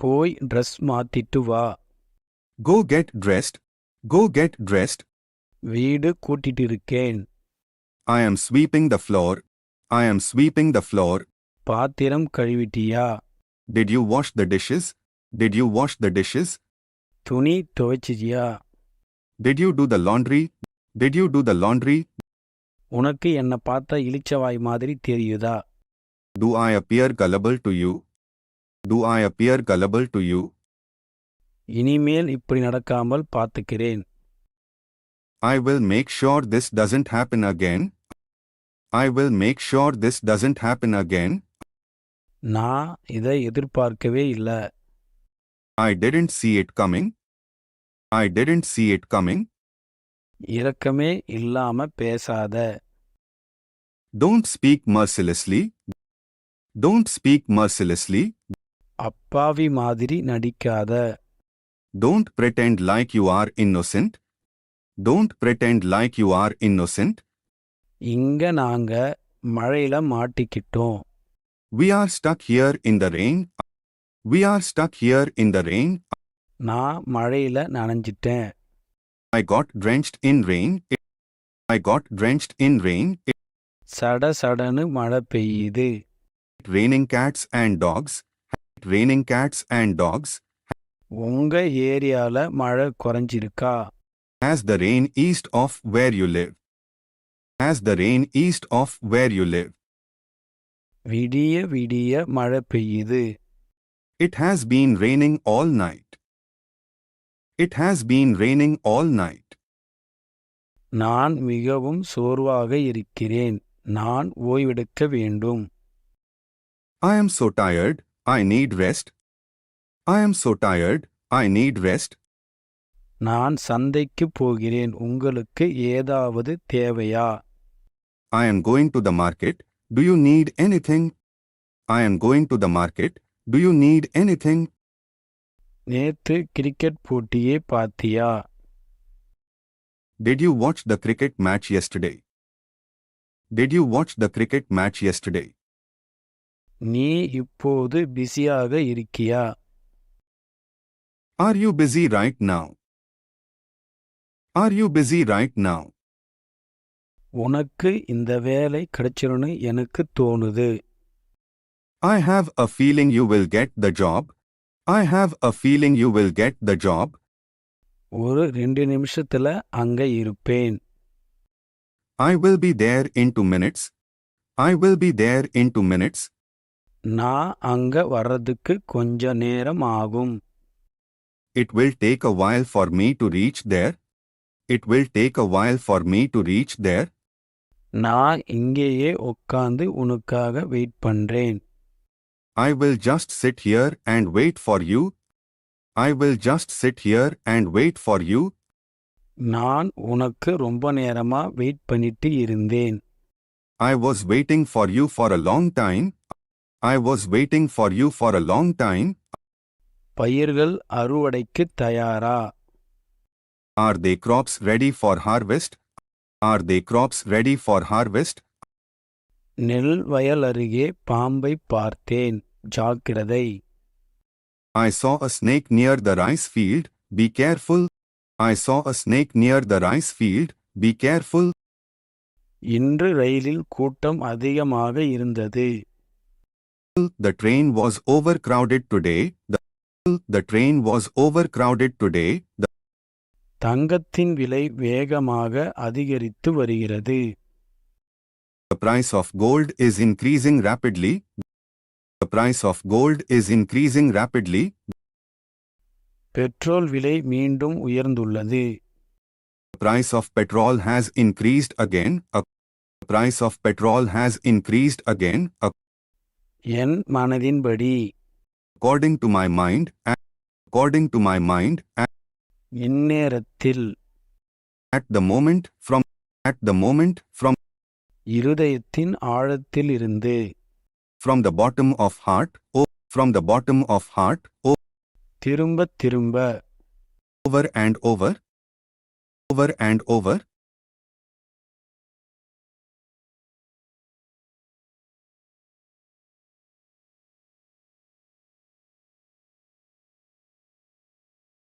போய் ட்ரெஸ் மாத்திட்டு வா. Go get dressed. Go get dressed. வீடு கூட்டிட்டு இருக்கேன். I am sweeping the floor. I am sweeping the floor. பாத்திரம் கழுவிட்டியா? Did you wash the dishes? Did you wash the dishes? துணி துவைச்சிட்டியா? Did you do the laundry? Did you do the laundry? உனக்கு என்ன பார்த்தா இளிச்சவாய் மாதிரி தெரியுதா? Do I appear gullible to you? Do I appear gullible to you? இனிமேல் இப்படி நடக்காமல் பார்த்துக்கிறேன். I will make sure this doesn't happen again. I will make sure this doesn't happen again. நான் இதை எதிர்பார்க்கவே இல்ல. I didn't see it coming. I didn't see it coming. இரக்கமே இல்லாம பேசாத. Don't speak mercilessly. Don't speak mercilessly. அப்பாவி மாதிரி நடிக்காத. Don't pretend like you are innocent. Don't pretend like you are innocent. இங்க நாங்க மழையில மாட்டிக்கிட்டோம். We are stuck here in the rain. We are stuck here in the rain. நான் மழையில நனைஞ்சிட்டேன். I got drenched in rain. I got drenched in rain. சட சடன்னு மழை பெய்யுது. Raining cats and dogs. Raining cats and dogs. உங்க ஏரியால மழை குறைஞ்சிருக்கா? Has the rain east of where you live? Has the rain east of where you live? விடிய விடிய மழை பெய்யுது. It has been raining all night. It has been raining all night. நான் மிகவும் சோர்வாக இருக்கிறேன். நான் ஓய்வெடுக்க வேண்டும். I am so tired. I need rest. I am so tired. I need rest. நான் சந்தைக்கு போகிறேன். உங்களுக்கு ஏதாவது தேவையா? I am going to the market. Do you need anything? I am going to the market. Do you need anything? நேத்து cricket போட்டியே பார்த்தியா? Did you watch the cricket match yesterday? Did you watch the cricket match yesterday? நீ இப்போது பிஸியாக இருக்கியா? Are you busy right now? Are you busy right now? உனக்கு இந்த வேலை கிடைச்சிருன்னு எனக்கு தோணுது. I have a feeling you will get the job. I have a feeling you will get the job. ஒரு 2 நிமிஷத்துல அங்க இருப்பேன். I will be there in 2 minutes. I will be there in 2 minutes. நான் அங்க வர்றதுக்கு கொஞ்ச நேரம் ஆகும். It will take a while for me to reach there. It will take a while for me to reach there. நான் இங்கேயே உட்கார்ந்து உனக்காக வெயிட் பண்றேன். I will just sit here and wait for you. I will just sit here and wait for you. நான் உனக்கு ரொம்ப நேரமா wait பண்ணிட்டு இருந்தேன். I was waiting for you for a long time. I was waiting for you for a long time. பயிர்கள் அறுவடைக்கு தயாரா? Are they crops ready for harvest? Are they crops ready for harvest? நெல் வயல் அருகே பாம்பை பார்த்தேன். ஜாக்கிரதை. I saw a snake near the rice field. Be careful. I saw a snake near the rice field. Be careful. இன்று ரயிலில் கூட்டம் அதிகமாக இருந்தது. The train was overcrowded today. The train was overcrowded today. தங்கத்தின் விலை வேகமாக அதிகரித்து வருகிறது. The price of gold is increasing rapidly. The price of gold is increasing rapidly. Petrol விலை மீண்டும் உயர்ந்துள்ளது. The price of petrol has increased again. The price of petrol has increased again. N மனதின்படி. According to my mind. According to my mind. இந்நேரத்தில். At the moment. From. At the moment. From. இருதயத்தின் ஆழத்தில் இருந்து. From the bottom of heart. Oh. From the bottom of heart. Oh. திரும்ப திரும்ப. Over and over. Over and over.